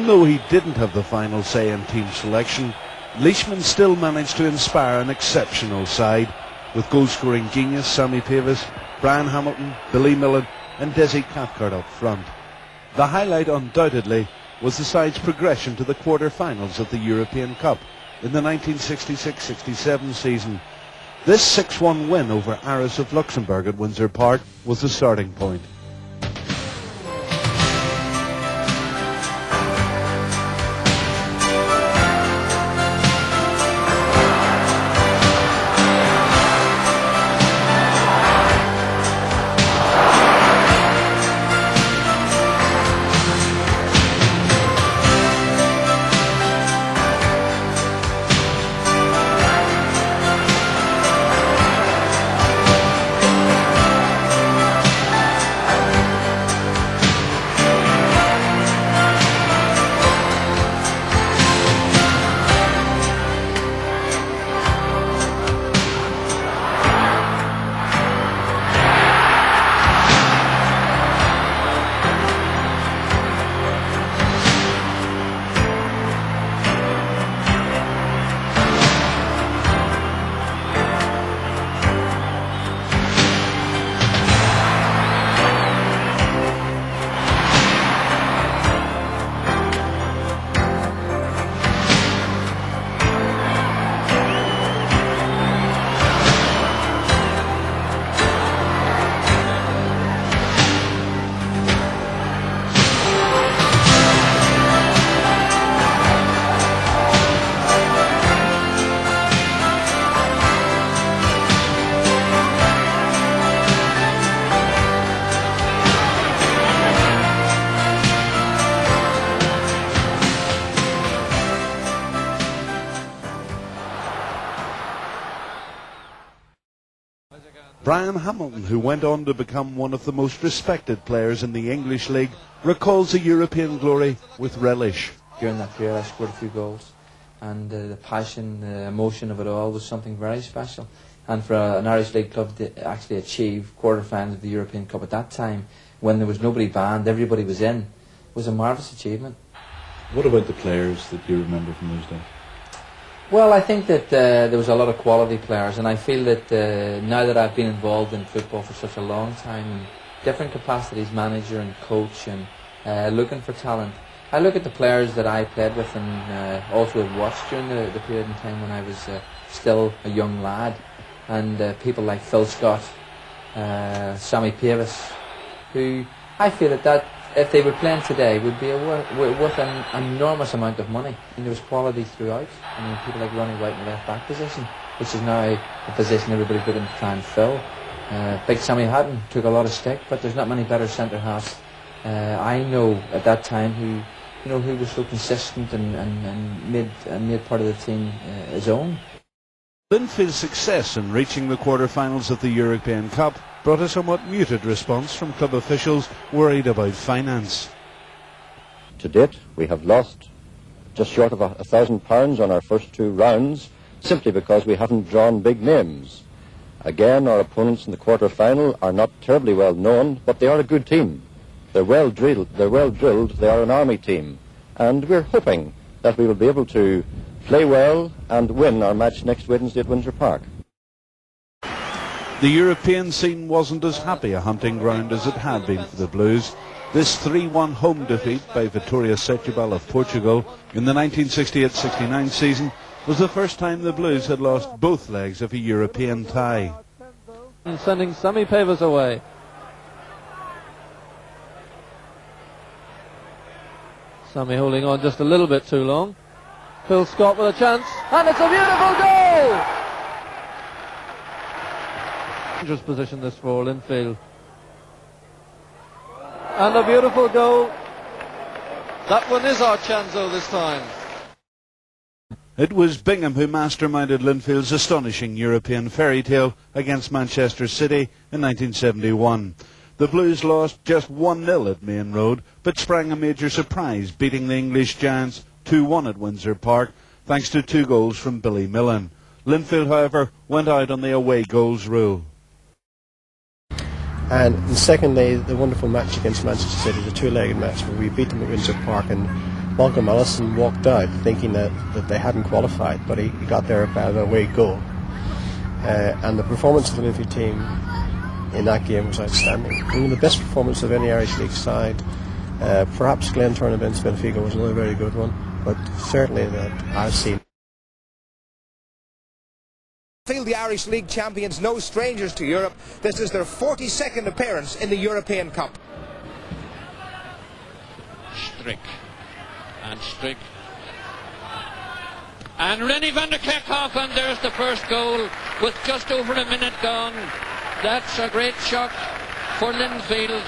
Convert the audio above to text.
Though he didn't have the final say in team selection, Leishman still managed to inspire an exceptional side, with goal-scoring genius Sammy Pavis, Brian Hamilton, Billy Millen and Desi Cathcart up front. The highlight undoubtedly was the side's progression to the quarter-finals of the European Cup in the 1966-67 season. This 6-1 win over Aris of Luxembourg at Windsor Park was the starting point. Brian Hamilton, who went on to become one of the most respected players in the English League, recalls the European glory with relish. During that period I scored a few goals, and the passion, the emotion of it all was something very special. And for an Irish League club to actually achieve quarter-finals of the European Cup at that time, when there was nobody banned, everybody was in, was a marvellous achievement. What about the players that you remember from those days? Well, I think that there was a lot of quality players, and I feel that now that I've been involved in football for such a long time, in different capacities, manager and coach, and looking for talent, I look at the players that I played with and also have watched during the period in time when I was still a young lad, and people like Phil Scott, Sammy Pavis, who I feel that if they were playing today would be worth an enormous amount of money. And there was quality throughout. I mean, people like Ronnie White in the left back position, which is now a position everybody's looking to try and fill. Big Sammy Hatton took a lot of stick, but there's not many better centre halves I know at that time who was so consistent and made part of the team his own. Linfield's success in reaching the quarter-finals of the European Cup brought a somewhat muted response from club officials worried about finance. To date, we have lost just short of £1,000 on our first two rounds, simply because we haven't drawn big names. Again, our opponents in the quarter-final are not terribly well known, but they are a good team. They're well drilled, they are an army team, and we're hoping that we will be able to play well and win our match next Wednesday at Windsor Park. The European scene wasn't as happy a hunting ground as it had been for the Blues. This 3-1 home defeat by Vitória Setúbal of Portugal in the 1968-69 season was the first time the Blues had lost both legs of a European tie. And sending Sammy Pavis away. Sammy holding on just a little bit too long. Phil Scott with a chance, and it's a beautiful goal! Dangerous position this for Linfield. And a beautiful goal. That one is our Chanzo this time. It was Bingham who masterminded Linfield's astonishing European fairy tale against Manchester City in 1971. The Blues lost just 1-0 at Main Road, but sprang a major surprise, beating the English Giants 2-1 at Windsor Park, thanks to 2 goals from Billy Millen. Linfield, however, went out on the away goals rule. And secondly, the wonderful match against Manchester City, the 2-legged match where we beat them at Windsor Park, and Malcolm Ellison walked out thinking that they hadn't qualified, but he got there by an away goal. And the performance of the Linfield team in that game was outstanding. One of the best performance of any Irish League side. Perhaps Glentoran against Benfica was another very good one, but certainly that I've seen. The Irish League champions, no strangers to Europe. This is their 42nd appearance in the European Cup. Strick. And Rennie van der Kerkhoff, and there's the first goal with just over a minute gone. That's a great shot for Linfield.